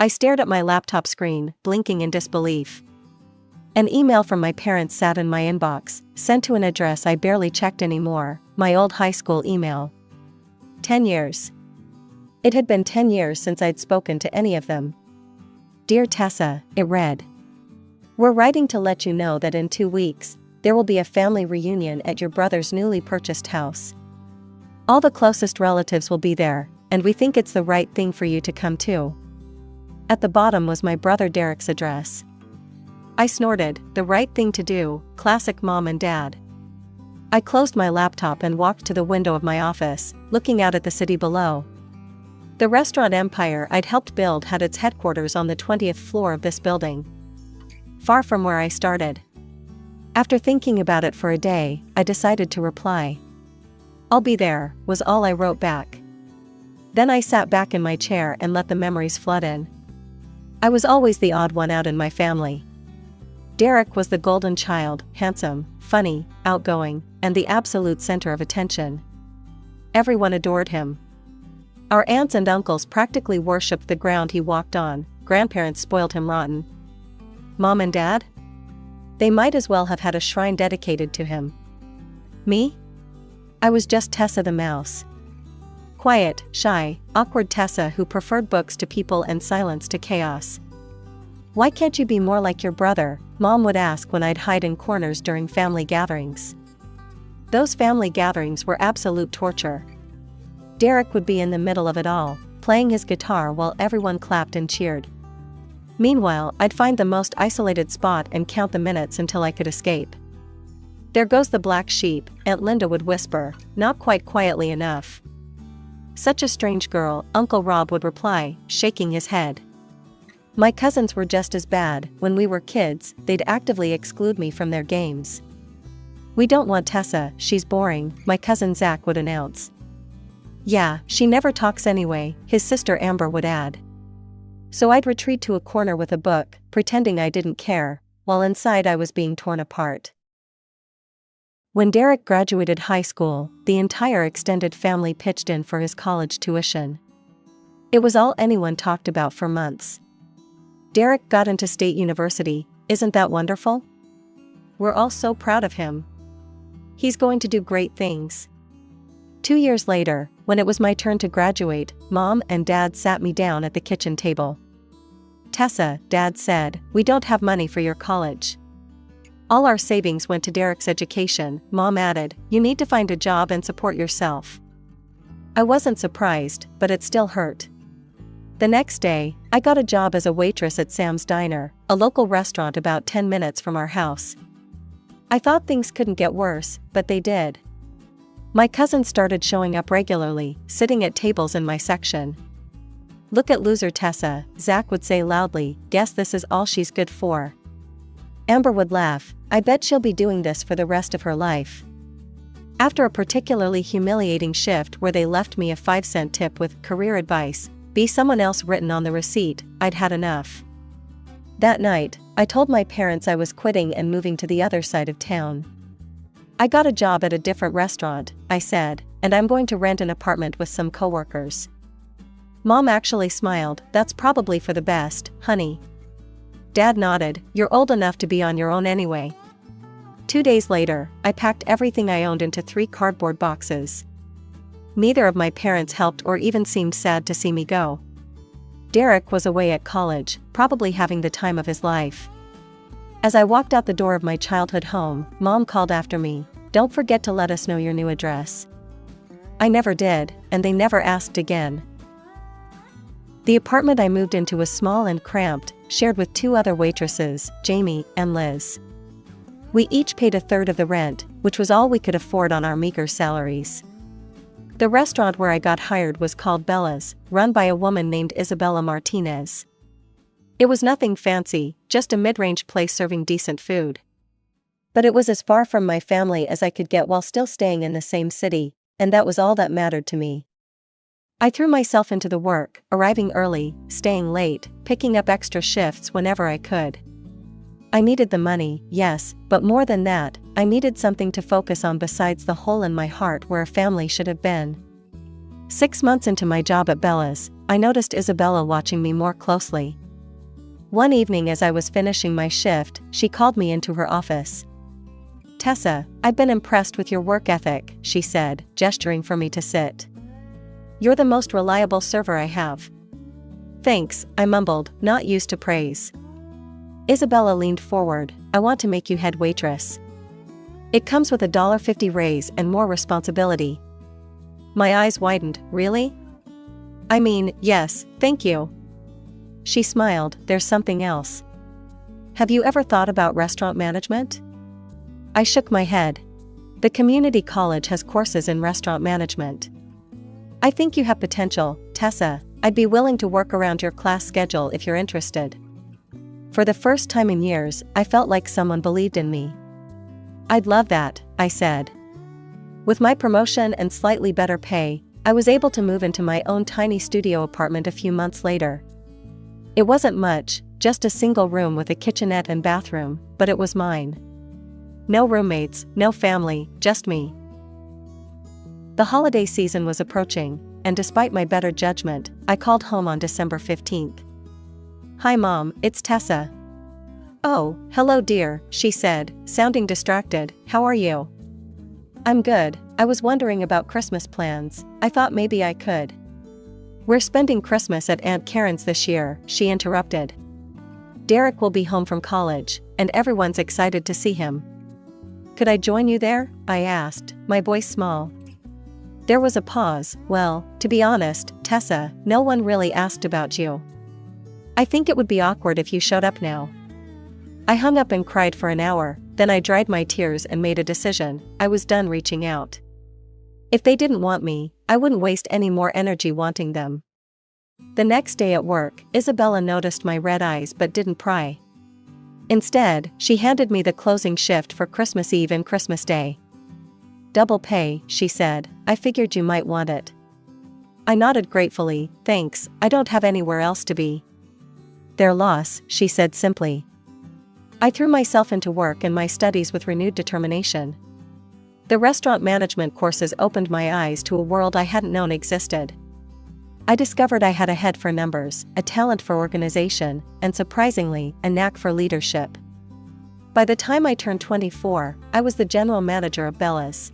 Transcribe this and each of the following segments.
I stared at my laptop screen, blinking in disbelief. An email from my parents sat in my inbox, sent to an address I barely checked anymore, my old high school email. 10 years. It had been 10 years since I'd spoken to any of them. Dear Tessa, it read. We're writing to let you know that in 2 weeks, there will be a family reunion at your brother's newly purchased house. All the closest relatives will be there, and we think it's the right thing for you to come too. At the bottom was my brother Derek's address. I snorted, the right thing to do, classic mom and dad. I closed my laptop and walked to the window of my office, looking out at the city below. The restaurant empire I'd helped build had its headquarters on the 20th floor of this building. Far from where I started. After thinking about it for a day, I decided to reply. I'll be there, was all I wrote back. Then I sat back in my chair and let the memories flood in. I was always the odd one out in my family. Derek was the golden child, handsome, funny, outgoing, and the absolute center of attention. Everyone adored him. Our aunts and uncles practically worshipped the ground he walked on, grandparents spoiled him rotten. Mom and dad? They might as well have had a shrine dedicated to him. Me? I was just Tessa the mouse. Quiet, shy, awkward Tessa who preferred books to people and silence to chaos. Why can't you be more like your brother? Mom would ask when I'd hide in corners during family gatherings. Those family gatherings were absolute torture. Derek would be in the middle of it all, playing his guitar while everyone clapped and cheered. Meanwhile, I'd find the most isolated spot and count the minutes until I could escape. There goes the black sheep, Aunt Linda would whisper, not quite quietly enough. Such a strange girl, Uncle Rob would reply, shaking his head. My cousins were just as bad. When we were kids, they'd actively exclude me from their games. We don't want Tessa, she's boring, my cousin Zach would announce. Yeah, she never talks anyway, his sister Amber would add. So I'd retreat to a corner with a book, pretending I didn't care, while inside I was being torn apart. When Derek graduated high school, the entire extended family pitched in for his college tuition. It was all anyone talked about for months. Derek got into State University, isn't that wonderful? We're all so proud of him. He's going to do great things. 2 years later, when it was my turn to graduate, Mom and Dad sat me down at the kitchen table. Tessa, Dad said, we don't have money for your college. All our savings went to Derek's education, Mom added, you need to find a job and support yourself. I wasn't surprised, but it still hurt. The next day, I got a job as a waitress at Sam's Diner, a local restaurant about 10 minutes from our house. I thought things couldn't get worse, but they did. My cousins started showing up regularly, sitting at tables in my section. Look at loser Tessa, Zach would say loudly, guess this is all she's good for. Amber would laugh, I bet she'll be doing this for the rest of her life. After a particularly humiliating shift where they left me a 5-cent tip with career advice, be someone else written on the receipt, I'd had enough. That night, I told my parents I was quitting and moving to the other side of town. I got a job at a different restaurant, I said, and I'm going to rent an apartment with some coworkers. Mom actually smiled, that's probably for the best, honey. Dad nodded, you're old enough to be on your own anyway. 2 days later, I packed everything I owned into 3 cardboard boxes. Neither of my parents helped or even seemed sad to see me go. Derek was away at college, probably having the time of his life. As I walked out the door of my childhood home, Mom called after me, don't forget to let us know your new address. I never did, and they never asked again. The apartment I moved into was small and cramped, shared with 2 other waitresses, Jamie and Liz. We each paid 1/3 of the rent, which was all we could afford on our meager salaries. The restaurant where I got hired was called Bella's, run by a woman named Isabella Martinez. It was nothing fancy, just a mid-range place serving decent food. But it was as far from my family as I could get while still staying in the same city, and that was all that mattered to me. I threw myself into the work, arriving early, staying late, picking up extra shifts whenever I could. I needed the money, yes, but more than that, I needed something to focus on besides the hole in my heart where a family should have been. 6 months into my job at Bella's, I noticed Isabella watching me more closely. One evening as I was finishing my shift, she called me into her office. "Tessa, I've been impressed with your work ethic," she said, gesturing for me to sit. "You're the most reliable server I have." "Thanks," I mumbled, not used to praise. Isabella leaned forward. "I want to make you head waitress. It comes with a $1.50 raise and more responsibility." My eyes widened. "Really?" "I mean, yes, thank you." She smiled. "There's something else. Have you ever thought about restaurant management?" I shook my head. "The community college has courses in restaurant management." "I think you have potential, Tessa. I'd be willing to work around your class schedule if you're interested." For the first time in years, I felt like someone believed in me. "I'd love that," I said. With my promotion and slightly better pay, I was able to move into my own tiny studio apartment a few months later. It wasn't much, just a single room with a kitchenette and bathroom, but it was mine. No roommates, no family, just me. The holiday season was approaching, and despite my better judgment, I called home on December 15th. "Hi Mom, it's Tessa." "Oh, hello dear," she said, sounding distracted. "How are you?" "I'm good. I was wondering about Christmas plans. I thought maybe I could." "We're spending Christmas at Aunt Karen's this year," she interrupted. "Derek will be home from college, and everyone's excited to see him." "Could I join you there?" I asked, my voice small. There was a pause. "Well, to be honest, Tessa, no one really asked about you. I think it would be awkward if you showed up now." I hung up and cried for an hour, then I dried my tears and made a decision. I was done reaching out. If they didn't want me, I wouldn't waste any more energy wanting them. The next day at work, Isabella noticed my red eyes but didn't pry. Instead, she handed me the closing shift for Christmas Eve and Christmas Day. "Double pay," she said. "I figured you might want it." I nodded gratefully. "Thanks, I don't have anywhere else to be." "Their loss," she said simply. I threw myself into work and my studies with renewed determination. The restaurant management courses opened my eyes to a world I hadn't known existed. I discovered I had a head for numbers, a talent for organization, and surprisingly, a knack for leadership. By the time I turned 24, I was the general manager of Bella's.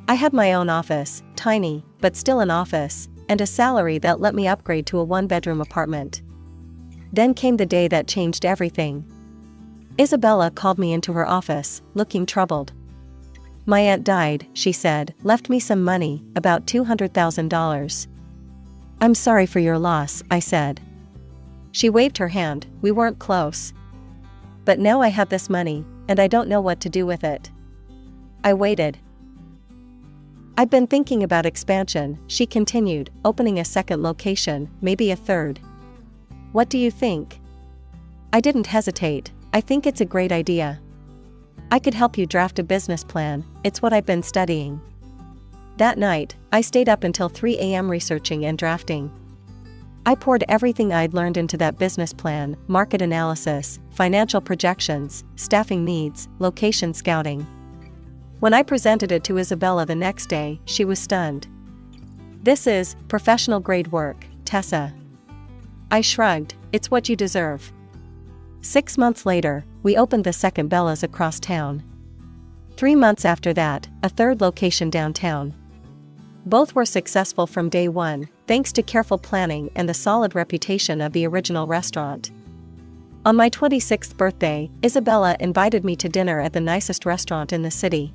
I had my own office, tiny, but still an office, and a salary that let me upgrade to a one-bedroom apartment. Then came the day that changed everything. Isabella called me into her office, looking troubled. "My aunt died," she said, "left me some money, about $200,000. "I'm sorry for your loss," I said. She waved her hand. "We weren't close. But now I have this money, and I don't know what to do with it." I waited. "I've been thinking about expansion," she continued, "opening a second location, maybe a third. What do you think?" I didn't hesitate. "I think it's a great idea. I could help you draft a business plan, it's what I've been studying." That night, I stayed up until 3 a.m. researching and drafting. I poured everything I'd learned into that business plan: market analysis, financial projections, staffing needs, location scouting. When I presented it to Isabella the next day, she was stunned. "This is professional grade work, Tessa." I shrugged. "It's what you deserve." 6 months later, we opened the second Bella's across town. 3 months after that, a third location downtown. Both were successful from day one, thanks to careful planning and the solid reputation of the original restaurant. On my 26th birthday, Isabella invited me to dinner at the nicest restaurant in the city.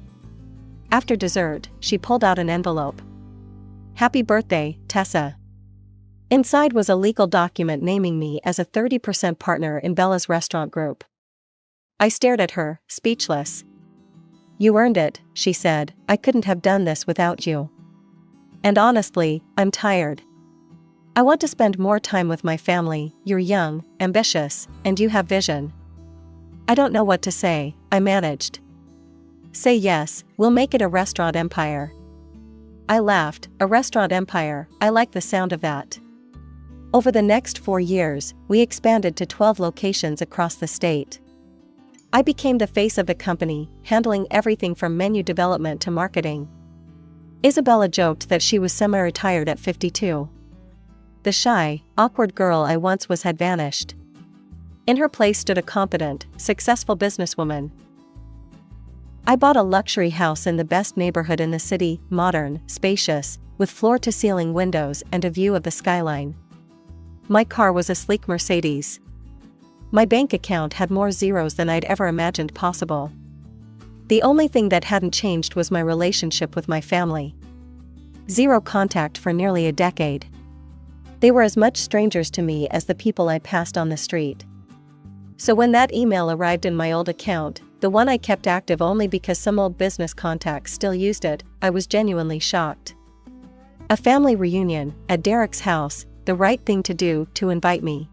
After dessert, she pulled out an envelope. "Happy birthday, Tessa." Inside was a legal document naming me as a 30% partner in Bella's restaurant group. I stared at her, speechless. "You earned it," she said. "I couldn't have done this without you. And honestly, I'm tired. I want to spend more time with my family. You're young, ambitious, and you have vision." I don't know what to say, I managed. "Say yes, we'll make it a restaurant empire." I laughed. "A restaurant empire, I like the sound of that." Over the next 4 years, we expanded to 12 locations across the state. I became the face of the company, handling everything from menu development to marketing. Isabella joked that she was semi-retired at 52. The shy, awkward girl I once was had vanished. In her place stood a competent, successful businesswoman. I bought a luxury house in the best neighborhood in the city, modern, spacious, with floor-to-ceiling windows and a view of the skyline. My car was a sleek Mercedes. My bank account had more zeros than I'd ever imagined possible. The only thing that hadn't changed was my relationship with my family. Zero contact for nearly a decade. They were as much strangers to me as the people I passed on the street. So when that email arrived in my old account, the one I kept active only because some old business contacts still used it, I was genuinely shocked. A family reunion, at Derek's house, the right thing to do to invite me.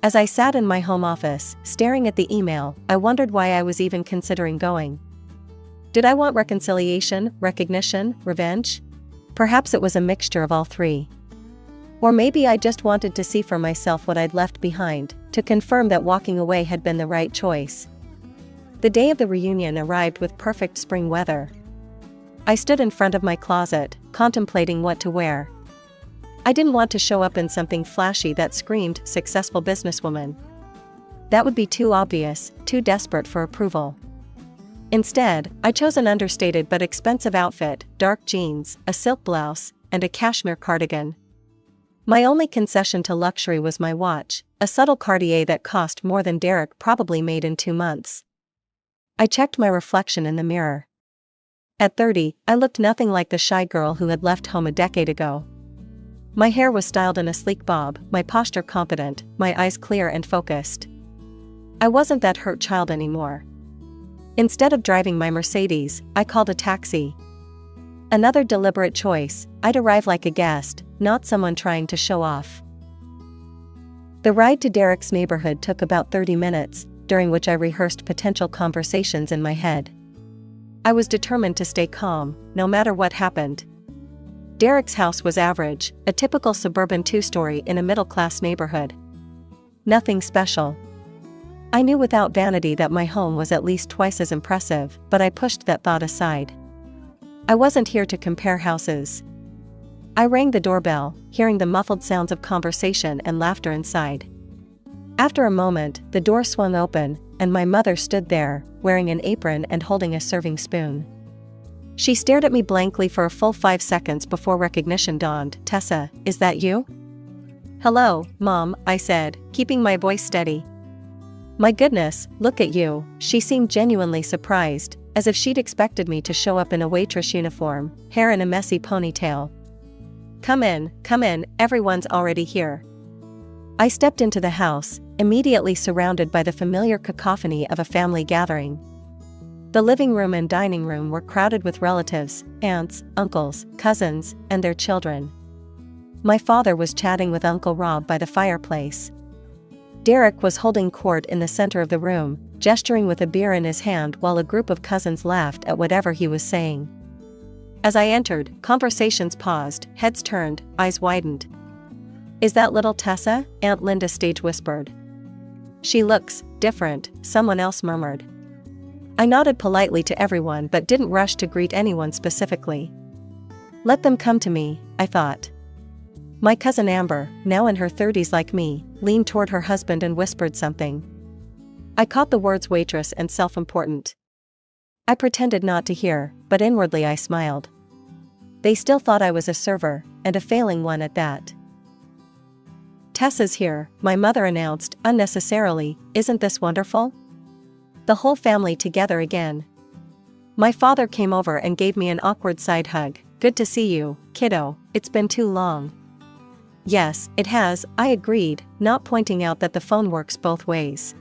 As I sat in my home office, staring at the email, I wondered why I was even considering going. Did I want reconciliation, recognition, revenge? Perhaps it was a mixture of all three. Or maybe I just wanted to see for myself what I'd left behind, to confirm that walking away had been the right choice. The day of the reunion arrived with perfect spring weather. I stood in front of my closet, contemplating what to wear. I didn't want to show up in something flashy that screamed successful businesswoman. That would be too obvious, too desperate for approval. Instead, I chose an understated but expensive outfit, dark jeans, a silk blouse, and a cashmere cardigan. My only concession to luxury was my watch, a subtle Cartier that cost more than Derek probably made in 2 months. I checked my reflection in the mirror. At 30, I looked nothing like the shy girl who had left home a decade ago. My hair was styled in a sleek bob, my posture competent, my eyes clear and focused. I wasn't that hurt child anymore. Instead of driving my Mercedes, I called a taxi. Another deliberate choice, I'd arrive like a guest, not someone trying to show off. The ride to Derek's neighborhood took about 30 minutes, during which I rehearsed potential conversations in my head. I was determined to stay calm, no matter what happened. Derek's house was average, a typical suburban 2-story in a middle-class neighborhood. Nothing special. I knew without vanity that my home was at least twice as impressive, but I pushed that thought aside. I wasn't here to compare houses. I rang the doorbell, hearing the muffled sounds of conversation and laughter inside. After a moment, the door swung open, and my mother stood there, wearing an apron and holding a serving spoon. She stared at me blankly for a full 5 seconds before recognition dawned. "Tessa, is that you?" "Hello, Mom," I said, keeping my voice steady. "My goodness, look at you." She seemed genuinely surprised, as if she'd expected me to show up in a waitress uniform, hair in a messy ponytail. Come in, everyone's already here." I stepped into the house, immediately surrounded by the familiar cacophony of a family gathering. The living room and dining room were crowded with relatives, aunts, uncles, cousins, and their children. My father was chatting with Uncle Rob by the fireplace. Derek was holding court in the center of the room, gesturing with a beer in his hand while a group of cousins laughed at whatever he was saying. As I entered, conversations paused, heads turned, eyes widened. "Is that little Tessa?" Aunt Linda stage whispered. "She looks different," someone else murmured. I nodded politely to everyone but didn't rush to greet anyone specifically. Let them come to me, I thought. My cousin Amber, now in her 30s like me, leaned toward her husband and whispered something. I caught the words waitress and self-important. I pretended not to hear, but inwardly I smiled. They still thought I was a server, and a failing one at that. "Tessa's here," my mother announced, unnecessarily. "Isn't this wonderful?" The whole family together again. My father came over and gave me an awkward side hug. "Good to see you, kiddo, it's been too long." "Yes, it has," I agreed, not pointing out that the phone works both ways.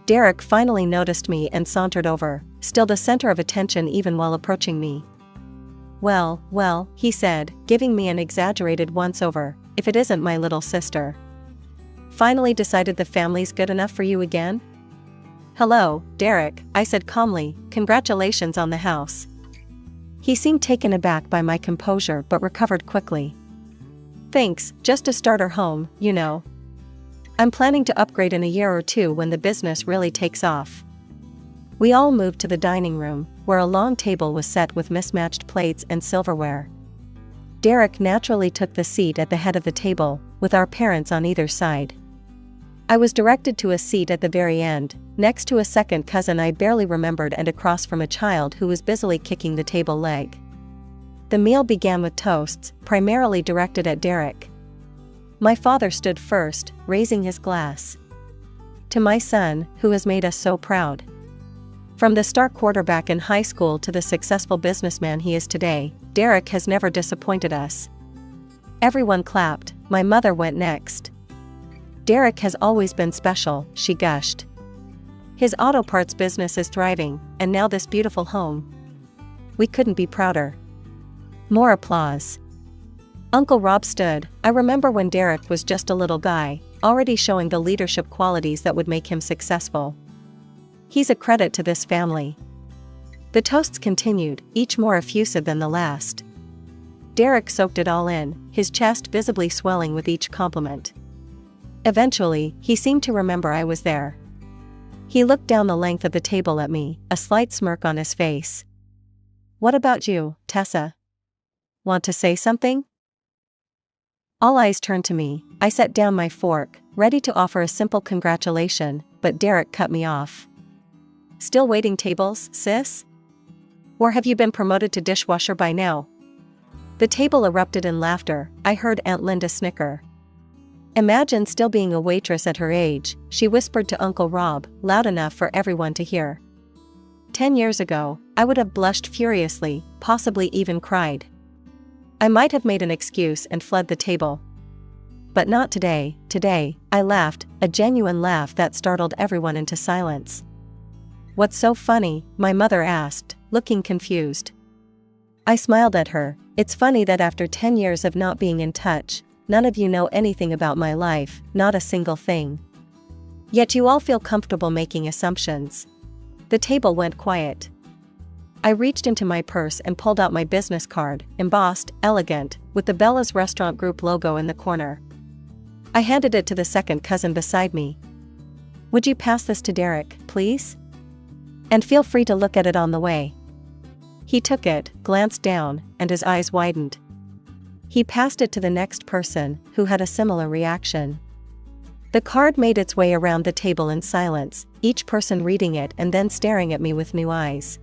Derek finally noticed me and sauntered over, still the center of attention even while approaching me. Well, he said, giving me an exaggerated once-over, "if it isn't my little sister." "Finally decided the family's good enough for you again?" "Hello, Derek," I said calmly, "congratulations on the house." He seemed taken aback by my composure but recovered quickly. "Thanks, just a starter home, you know. I'm planning to upgrade in a year or two when the business really takes off." We all moved to the dining room, where a long table was set with mismatched plates and silverware. Derek naturally took the seat at the head of the table, with our parents on either side. I was directed to a seat at the very end, next to a second cousin I barely remembered and across from a child who was busily kicking the table leg. The meal began with toasts, primarily directed at Derek. My father stood first, raising his glass. To my son, who has made us so proud. From the star quarterback in high school to the successful businessman he is today, Derek has never disappointed us. Everyone clapped. My mother went next. Derek has always been special, she gushed. His auto parts business is thriving, and now this beautiful home. We couldn't be prouder. More applause. Uncle Rob stood. I remember when Derek was just a little guy, already showing the leadership qualities that would make him successful. He's a credit to this family. The toasts continued, each more effusive than the last. Derek soaked it all in, his chest visibly swelling with each compliment. Eventually, he seemed to remember I was there. He looked down the length of the table at me, a slight smirk on his face. What about you, Tessa? Want to say something? All eyes turned to me. I set down my fork, ready to offer a simple congratulation, but Derek cut me off. Still waiting tables, sis? Or have you been promoted to dishwasher by now? The table erupted in laughter. I heard Aunt Linda snicker. Imagine still being a waitress at her age, she whispered to Uncle Rob, loud enough for everyone to hear. 10 years ago, I would have blushed furiously, possibly even cried. I might have made an excuse and fled the table. But not today. Today, I laughed, a genuine laugh that startled everyone into silence. What's so funny? My mother asked, looking confused. I smiled at her. It's funny that after 10 years of not being in touch, none of you know anything about my life, not a single thing. Yet you all feel comfortable making assumptions. The table went quiet. I reached into my purse and pulled out my business card, embossed, elegant, with the Bella's Restaurant Group logo in the corner. I handed it to the second cousin beside me. Would you pass this to Derek, please? And feel free to look at it on the way. He took it, glanced down, and his eyes widened. He passed it to the next person, who had a similar reaction. The card made its way around the table in silence, each person reading it and then staring at me with new eyes.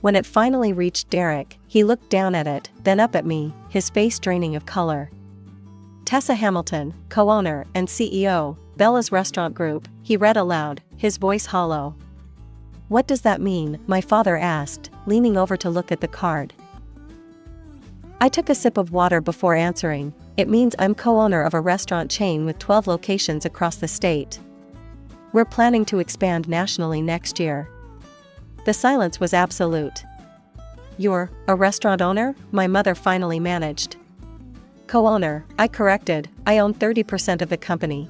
When it finally reached Derek, he looked down at it, then up at me, his face draining of color. Tessa Hamilton, co-owner and CEO, Bella's Restaurant Group, he read aloud, his voice hollow. What does that mean? My father asked, leaning over to look at the card. I took a sip of water before answering. It means I'm co-owner of a restaurant chain with 12 locations across the state. We're planning to expand nationally next year. The silence was absolute. You're a restaurant owner? My mother finally managed. Co-owner, I corrected. I own 30% of the company.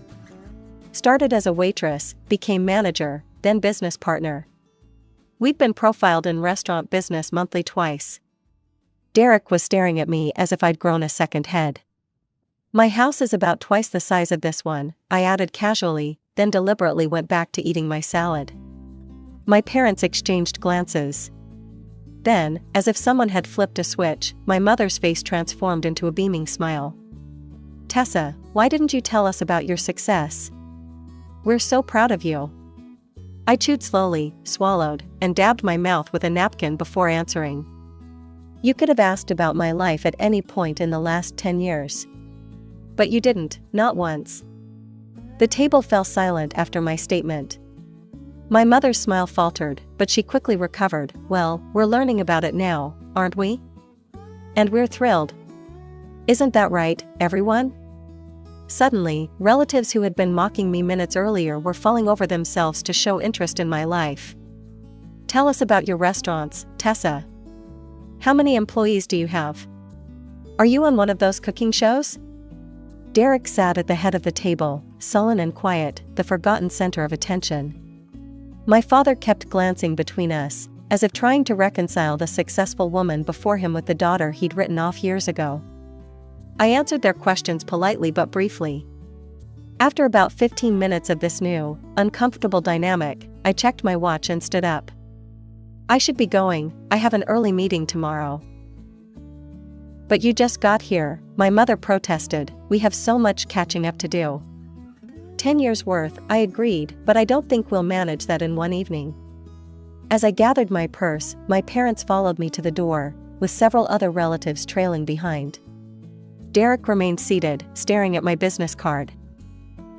Started as a waitress, became manager, then business partner. We've been profiled in Restaurant Business Monthly twice. Derek was staring at me as if I'd grown a second head. My house is about twice the size of this one, I added casually, then deliberately went back to eating my salad. My parents exchanged glances. Then, as if someone had flipped a switch, my mother's face transformed into a beaming smile. Tessa, why didn't you tell us about your success? We're so proud of you. I chewed slowly, swallowed, and dabbed my mouth with a napkin before answering. You could have asked about my life at any point in the last 10 years. But you didn't, not once. The table fell silent after my statement. My mother's smile faltered, but she quickly recovered. Well, we're learning about it now, aren't we? And we're thrilled. Isn't that right, everyone? Suddenly, relatives who had been mocking me minutes earlier were falling over themselves to show interest in my life. Tell us about your restaurants, Tessa. How many employees do you have? Are you on one of those cooking shows? Derek sat at the head of the table, sullen and quiet, the forgotten center of attention. My father kept glancing between us, as if trying to reconcile the successful woman before him with the daughter he'd written off years ago. I answered their questions politely but briefly. After about 15 minutes of this new, uncomfortable dynamic, I checked my watch and stood up. I should be going, I have an early meeting tomorrow. But you just got here, my mother protested, we have so much catching up to do. 10 years worth, I agreed, but I don't think we'll manage that in one evening. As I gathered my purse, my parents followed me to the door, with several other relatives trailing behind. Derek remained seated, staring at my business card.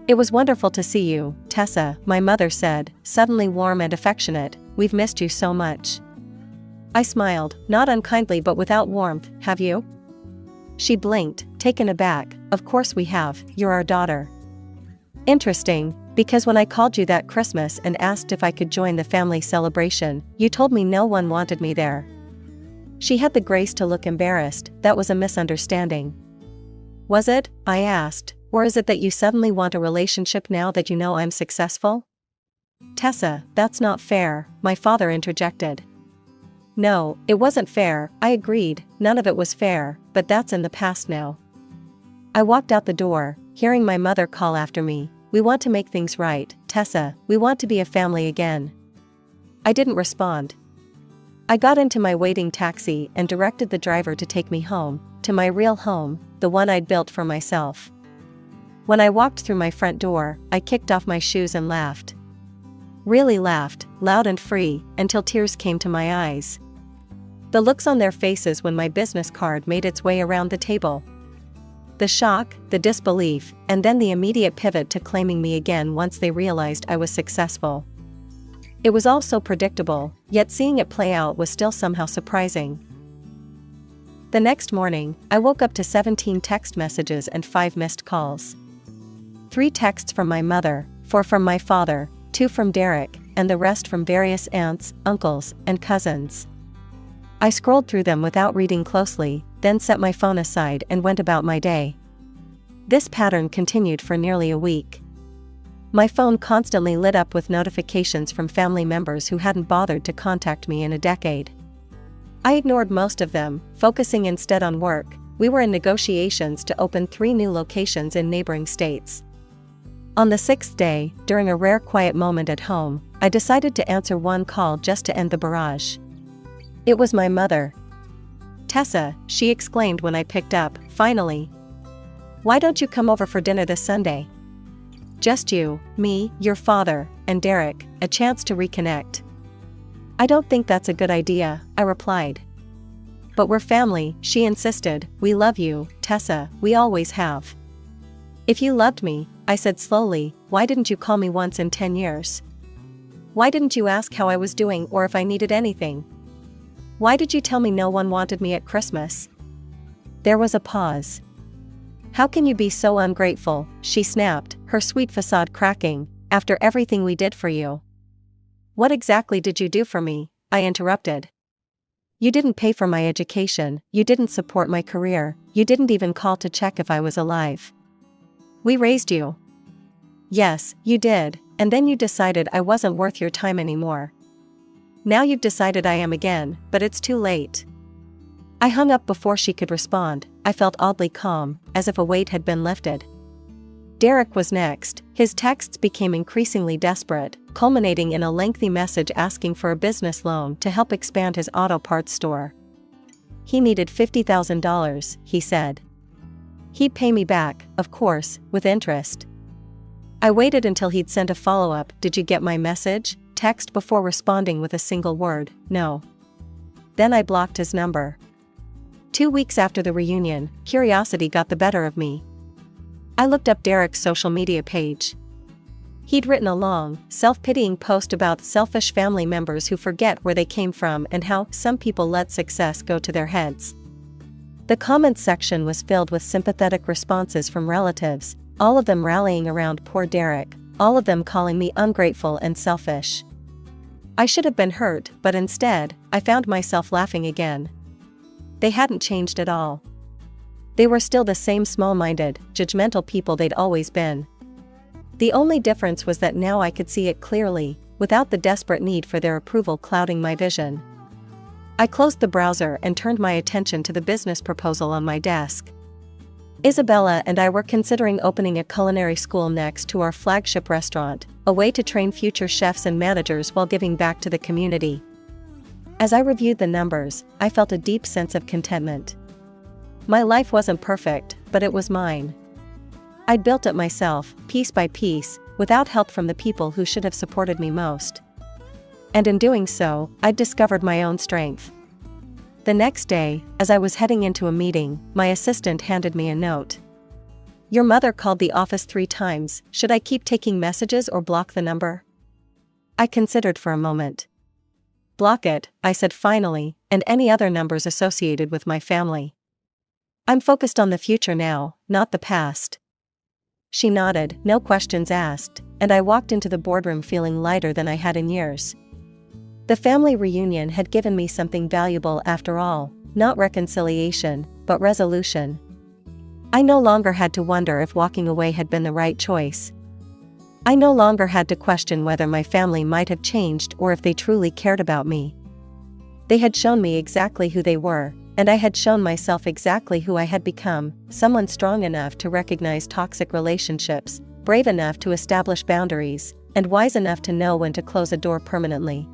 It was wonderful to see you, Tessa, my mother said, suddenly warm and affectionate, we've missed you so much. I smiled, not unkindly but without warmth, have you? She blinked, taken aback, of course we have, you're our daughter. Interesting, because when I called you that Christmas and asked if I could join the family celebration, you told me no one wanted me there. She had the grace to look embarrassed, that was a misunderstanding. Was it? I asked. Or is it that you suddenly want a relationship now that you know I'm successful? Tessa, that's not fair, my father interjected. No, it wasn't fair, I agreed, none of it was fair, but that's in the past now. I walked out the door, hearing my mother call after me, we want to make things right, Tessa, we want to be a family again. I didn't respond. I got into my waiting taxi and directed the driver to take me home, to my real home, the one I'd built for myself. When I walked through my front door, I kicked off my shoes and laughed. Really laughed, loud and free, until tears came to my eyes. The looks on their faces when my business card made its way around the table. The shock, the disbelief, and then the immediate pivot to claiming me again once they realized I was successful. It was all so predictable, yet seeing it play out was still somehow surprising. The next morning, I woke up to 17 text messages and 5 missed calls. 3 texts from my mother, 4 from my father, 2 from Derek, and the rest from various aunts, uncles, and cousins. I scrolled through them without reading closely, then set my phone aside and went about my day. This pattern continued for nearly a week. My phone constantly lit up with notifications from family members who hadn't bothered to contact me in a decade. I ignored most of them, focusing instead on work. We were in negotiations to open 3 new locations in neighboring states. On the 6th day, during a rare quiet moment at home, I decided to answer one call just to end the barrage. It was my mother. Tessa, she exclaimed when I picked up, finally. Why don't you come over for dinner this Sunday? Just you, me, your father, and Derek, a chance to reconnect. I don't think that's a good idea, I replied. But we're family, she insisted, we love you, Tessa, we always have. If you loved me, I said slowly, why didn't you call me once in 10 years? Why didn't you ask how I was doing or if I needed anything? Why did you tell me no one wanted me at Christmas? There was a pause. How can you be so ungrateful, she snapped, her sweet facade cracking, after everything we did for you. What exactly did you do for me? I interrupted. You didn't pay for my education, you didn't support my career, you didn't even call to check if I was alive. We raised you. Yes, you did, and then you decided I wasn't worth your time anymore. Now you've decided I am again, but it's too late. I hung up before she could respond. I felt oddly calm, as if a weight had been lifted. Derek was next. His texts became increasingly desperate, culminating in a lengthy message asking for a business loan to help expand his auto parts store. He needed $50,000, he said. He'd pay me back, of course, with interest. I waited until he'd sent a follow-up, did you get my message? Text before responding with a single word, no. Then I blocked his number. 2 weeks after the reunion, curiosity got the better of me. I looked up Derek's social media page. He'd written a long, self-pitying post about selfish family members who forget where they came from and how some people let success go to their heads. The comments section was filled with sympathetic responses from relatives, all of them rallying around poor Derek, all of them calling me ungrateful and selfish. I should have been hurt, but instead, I found myself laughing again. They hadn't changed at all. They were still the same small-minded, judgmental people they'd always been. The only difference was that now I could see it clearly, without the desperate need for their approval clouding my vision. I closed the browser and turned my attention to the business proposal on my desk. Isabella and I were considering opening a culinary school next to our flagship restaurant, a way to train future chefs and managers while giving back to the community. As I reviewed the numbers, I felt a deep sense of contentment. My life wasn't perfect, but it was mine. I'd built it myself, piece by piece, without help from the people who should have supported me most. And in doing so, I'd discovered my own strength. The next day, as I was heading into a meeting, my assistant handed me a note. "Your mother called the office 3 times, should I keep taking messages or block the number?" I considered for a moment. "Block it," I said finally, "and any other numbers associated with my family. I'm focused on the future now, not the past." She nodded, no questions asked, and I walked into the boardroom feeling lighter than I had in years. The family reunion had given me something valuable after all, not reconciliation, but resolution. I no longer had to wonder if walking away had been the right choice. I no longer had to question whether my family might have changed or if they truly cared about me. They had shown me exactly who they were, and I had shown myself exactly who I had become, someone strong enough to recognize toxic relationships, brave enough to establish boundaries, and wise enough to know when to close a door permanently.